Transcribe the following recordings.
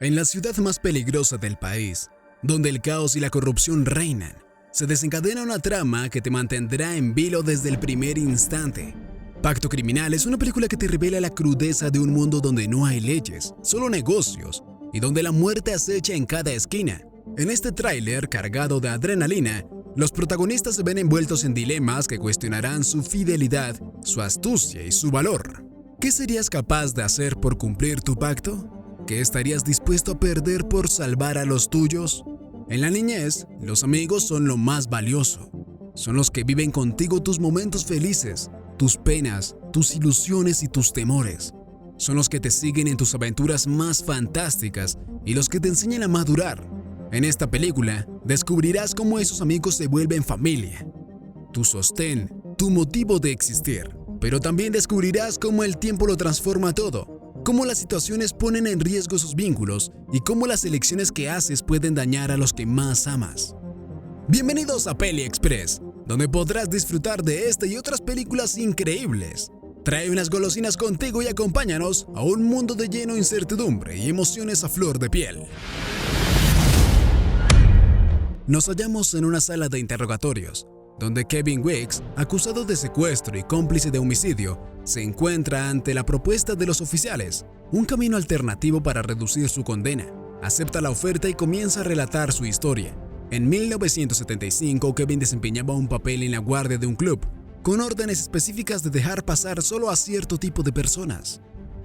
En la ciudad más peligrosa del país, donde el caos y la corrupción reinan, se desencadena una trama que te mantendrá en vilo desde el primer instante. Pacto Criminal es una película que te revela la crudeza de un mundo donde no hay leyes, solo negocios, y donde la muerte acecha en cada esquina. En este tráiler cargado de adrenalina, los protagonistas se ven envueltos en dilemas que cuestionarán su fidelidad, su astucia y su valor. ¿Qué serías capaz de hacer por cumplir tu pacto? ¿Qué estarías dispuesto a perder por salvar a los tuyos? En la niñez, los amigos son lo más valioso. Son los que viven contigo tus momentos felices, tus penas, tus ilusiones y tus temores. Son los que te siguen en tus aventuras más fantásticas y los que te enseñan a madurar. En esta película, descubrirás cómo esos amigos se vuelven familia, tu sostén, tu motivo de existir. Pero también descubrirás cómo el tiempo lo transforma todo, cómo las situaciones ponen en riesgo sus vínculos y cómo las elecciones que haces pueden dañar a los que más amas. Bienvenidos a Peli Express, donde podrás disfrutar de esta y otras películas increíbles. Trae unas golosinas contigo y acompáñanos a un mundo de lleno de incertidumbre y emociones a flor de piel. Nos hallamos en una sala de interrogatorios, donde Kevin Weeks, acusado de secuestro y cómplice de homicidio, se encuentra ante la propuesta de los oficiales, un camino alternativo para reducir su condena. Acepta la oferta y comienza a relatar su historia. En 1975, Kevin desempeñaba un papel en la guardia de un club, con órdenes específicas de dejar pasar solo a cierto tipo de personas.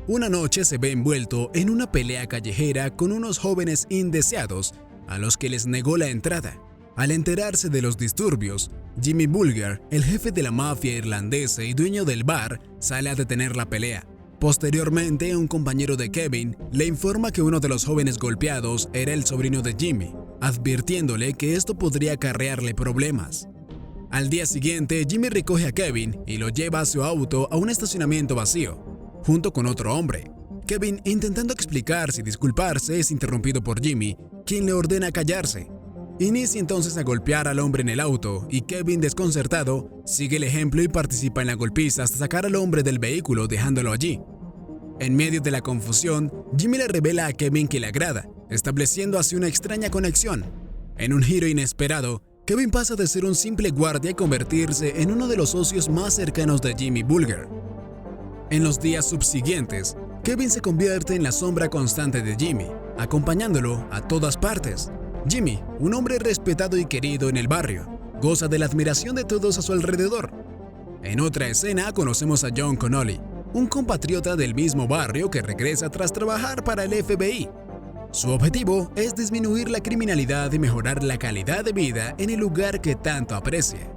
Una noche se ve envuelto en una pelea callejera con unos jóvenes indeseados a los que les negó la entrada. Al enterarse de los disturbios, Jimmy Bulger, el jefe de la mafia irlandesa y dueño del bar, sale a detener la pelea. Posteriormente, un compañero de Kevin le informa que uno de los jóvenes golpeados era el sobrino de Jimmy, advirtiéndole que esto podría acarrearle problemas. Al día siguiente, Jimmy recoge a Kevin y lo lleva a su auto a un estacionamiento vacío, junto con otro hombre. Kevin, intentando explicarse y disculparse, es interrumpido por Jimmy, quien le ordena callarse. Inicia entonces a golpear al hombre en el auto y Kevin, desconcertado, sigue el ejemplo y participa en la golpiza hasta sacar al hombre del vehículo dejándolo allí. En medio de la confusión, Jimmy le revela a Kevin que le agrada, estableciendo así una extraña conexión. En un giro inesperado, Kevin pasa de ser un simple guardia a convertirse en uno de los socios más cercanos de Jimmy Bulger. En los días subsiguientes, Kevin se convierte en la sombra constante de Jimmy, acompañándolo a todas partes. Jimmy, un hombre respetado y querido en el barrio, goza de la admiración de todos a su alrededor. En otra escena conocemos a John Connolly, un compatriota del mismo barrio que regresa tras trabajar para el FBI. Su objetivo es disminuir la criminalidad y mejorar la calidad de vida en el lugar que tanto aprecia.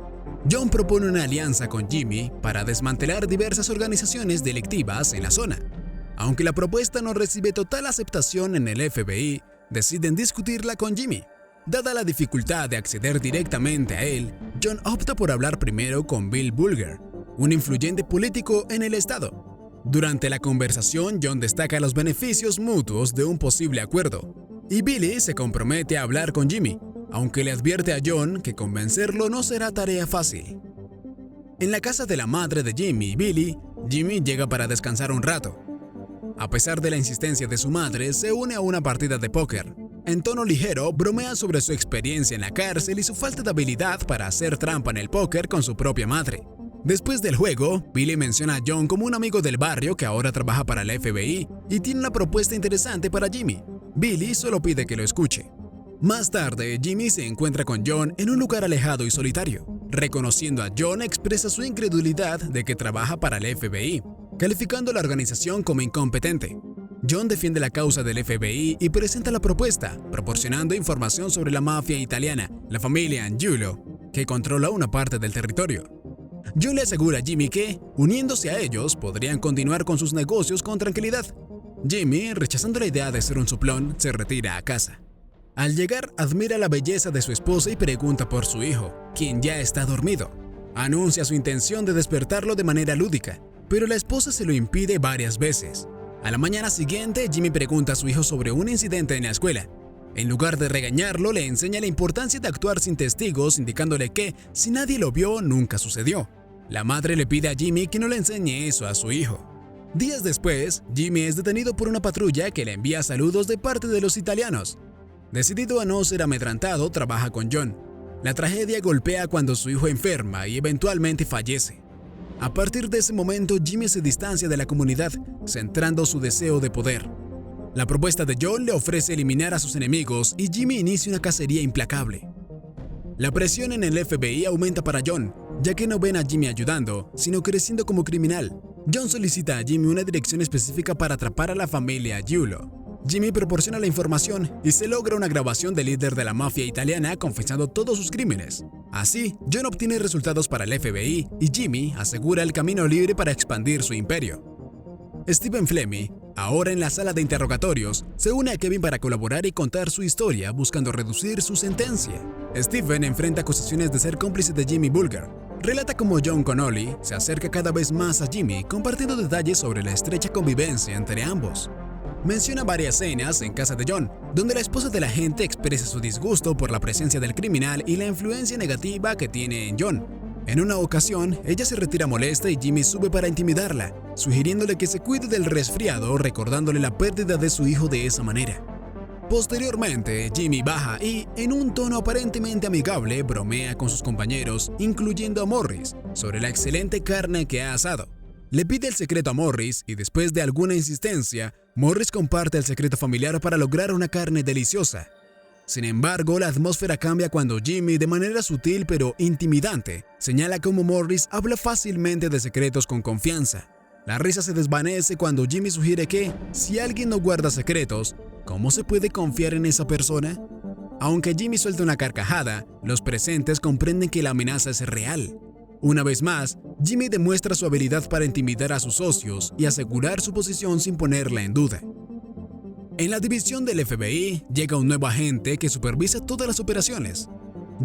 John propone una alianza con Jimmy para desmantelar diversas organizaciones delictivas en la zona. Aunque la propuesta no recibe total aceptación en el FBI, deciden discutirla con Jimmy. Dada la dificultad de acceder directamente a él, John opta por hablar primero con Bill Bulger, un influyente político en el estado. Durante la conversación, John destaca los beneficios mutuos de un posible acuerdo, y Billy se compromete a hablar con Jimmy, aunque le advierte a John que convencerlo no será tarea fácil. En la casa de la madre de Jimmy y Billy, Jimmy llega para descansar un rato. A pesar de la insistencia de su madre, se une a una partida de póker. En tono ligero, bromea sobre su experiencia en la cárcel y su falta de habilidad para hacer trampa en el póker con su propia madre. Después del juego, Billy menciona a John como un amigo del barrio que ahora trabaja para la FBI y tiene una propuesta interesante para Jimmy. Billy solo pide que lo escuche. Más tarde, Jimmy se encuentra con John en un lugar alejado y solitario. Reconociendo a John, expresa su incredulidad de que trabaja para el FBI, calificando a la organización como incompetente. John defiende la causa del FBI y presenta la propuesta, proporcionando información sobre la mafia italiana, la familia Angiulo, que controla una parte del territorio. John le asegura a Jimmy que, uniéndose a ellos, podrían continuar con sus negocios con tranquilidad. Jimmy, rechazando la idea de ser un soplón, se retira a casa. Al llegar, admira la belleza de su esposa y pregunta por su hijo, quien ya está dormido. Anuncia su intención de despertarlo de manera lúdica, pero la esposa se lo impide varias veces. A la mañana siguiente, Jimmy pregunta a su hijo sobre un incidente en la escuela. En lugar de regañarlo, le enseña la importancia de actuar sin testigos, indicándole que, si nadie lo vio, nunca sucedió. La madre le pide a Jimmy que no le enseñe eso a su hijo. Días después, Jimmy es detenido por una patrulla que le envía saludos de parte de los italianos. Decidido a no ser amedrentado, trabaja con John. La tragedia golpea cuando su hijo enferma y eventualmente fallece. A partir de ese momento, Jimmy se distancia de la comunidad, centrando su deseo de poder. La propuesta de John le ofrece eliminar a sus enemigos y Jimmy inicia una cacería implacable. La presión en el FBI aumenta para John, ya que no ven a Jimmy ayudando, sino creciendo como criminal. John solicita a Jimmy una dirección específica para atrapar a la familia Giulio. Jimmy proporciona la información y se logra una grabación del líder de la mafia italiana confesando todos sus crímenes. Así, John obtiene resultados para el FBI y Jimmy asegura el camino libre para expandir su imperio. Stephen Fleming, ahora en la sala de interrogatorios, se une a Kevin para colaborar y contar su historia buscando reducir su sentencia. Stephen enfrenta acusaciones de ser cómplice de Jimmy Bulger. Relata cómo John Connolly se acerca cada vez más a Jimmy, compartiendo detalles sobre la estrecha convivencia entre ambos. Menciona varias escenas en casa de John, donde la esposa del agente expresa su disgusto por la presencia del criminal y la influencia negativa que tiene en John. En una ocasión, ella se retira molesta y Jimmy sube para intimidarla, sugiriéndole que se cuide del resfriado, recordándole la pérdida de su hijo de esa manera. Posteriormente, Jimmy baja y, en un tono aparentemente amigable, bromea con sus compañeros, incluyendo a Morris, sobre la excelente carne que ha asado. Le pide el secreto a Morris y después de alguna insistencia, Morris comparte el secreto familiar para lograr una carne deliciosa. Sin embargo, la atmósfera cambia cuando Jimmy, de manera sutil pero intimidante, señala cómo Morris habla fácilmente de secretos con confianza. La risa se desvanece cuando Jimmy sugiere que, si alguien no guarda secretos, ¿cómo se puede confiar en esa persona? Aunque Jimmy suelta una carcajada, los presentes comprenden que la amenaza es real. Una vez más, Jimmy demuestra su habilidad para intimidar a sus socios y asegurar su posición sin ponerla en duda. En la división del FBI, llega un nuevo agente que supervisa todas las operaciones.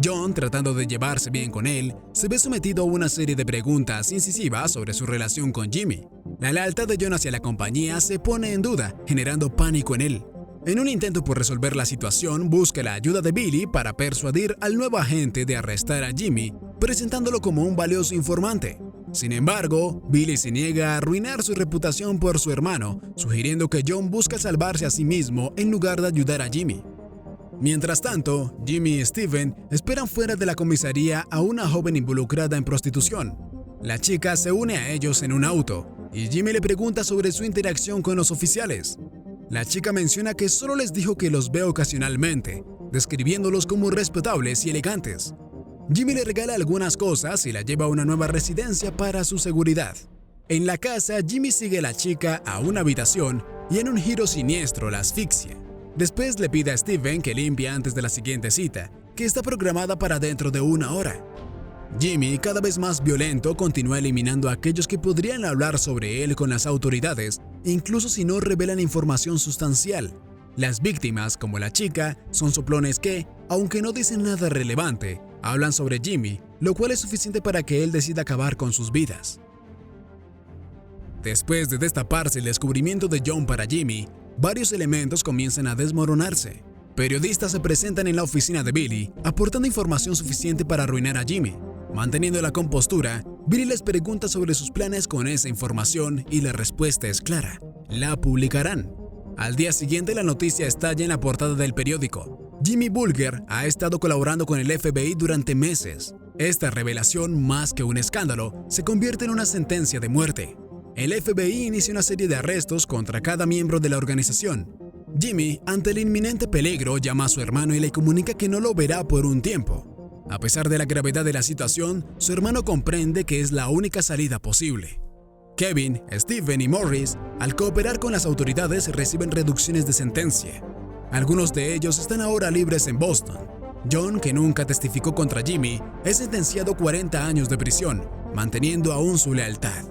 John, tratando de llevarse bien con él, se ve sometido a una serie de preguntas incisivas sobre su relación con Jimmy. La lealtad de John hacia la compañía se pone en duda, generando pánico en él. En un intento por resolver la situación, busca la ayuda de Billy para persuadir al nuevo agente de arrestar a Jimmy, presentándolo como un valioso informante. Sin embargo, Billy se niega a arruinar su reputación por su hermano, sugiriendo que John busca salvarse a sí mismo en lugar de ayudar a Jimmy. Mientras tanto, Jimmy y Stephen esperan fuera de la comisaría a una joven involucrada en prostitución. La chica se une a ellos en un auto, y Jimmy le pregunta sobre su interacción con los oficiales. La chica menciona que solo les dijo que los ve ocasionalmente, describiéndolos como respetables y elegantes. Jimmy le regala algunas cosas y la lleva a una nueva residencia para su seguridad. En la casa, Jimmy sigue a la chica a una habitación y en un giro siniestro la asfixia. Después le pide a Stephen que limpie antes de la siguiente cita, que está programada para dentro de 1 hora. Jimmy, cada vez más violento, continúa eliminando a aquellos que podrían hablar sobre él con las autoridades, incluso si no revelan información sustancial. Las víctimas, como la chica, son soplones que, aunque no dicen nada relevante, hablan sobre Jimmy, lo cual es suficiente para que él decida acabar con sus vidas. Después de destaparse el descubrimiento de John para Jimmy, varios elementos comienzan a desmoronarse. Periodistas se presentan en la oficina de Billy, aportando información suficiente para arruinar a Jimmy. Manteniendo la compostura, Billy les pregunta sobre sus planes con esa información y la respuesta es clara: la publicarán. Al día siguiente, la noticia estalla en la portada del periódico. Jimmy Bulger ha estado colaborando con el FBI durante meses. Esta revelación, más que un escándalo, se convierte en una sentencia de muerte. El FBI inicia una serie de arrestos contra cada miembro de la organización. Jimmy, ante el inminente peligro, llama a su hermano y le comunica que no lo verá por un tiempo. A pesar de la gravedad de la situación, su hermano comprende que es la única salida posible. Kevin, Stephen y Morris, al cooperar con las autoridades, reciben reducciones de sentencia. Algunos de ellos están ahora libres en Boston. John, que nunca testificó contra Jimmy, es sentenciado a 40 años de prisión, manteniendo aún su lealtad.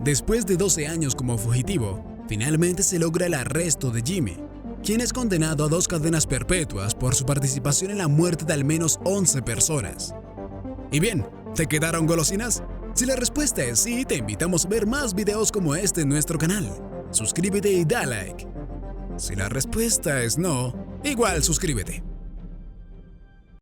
Después de 12 años como fugitivo, finalmente se logra el arresto de Jimmy, quien es condenado a 2 cadenas perpetuas por su participación en la muerte de al menos 11 personas. Y bien, ¿te quedaron golosinas? Si la respuesta es sí, te invitamos a ver más videos como este en nuestro canal. Suscríbete y da like. Si la respuesta es no, igual suscríbete.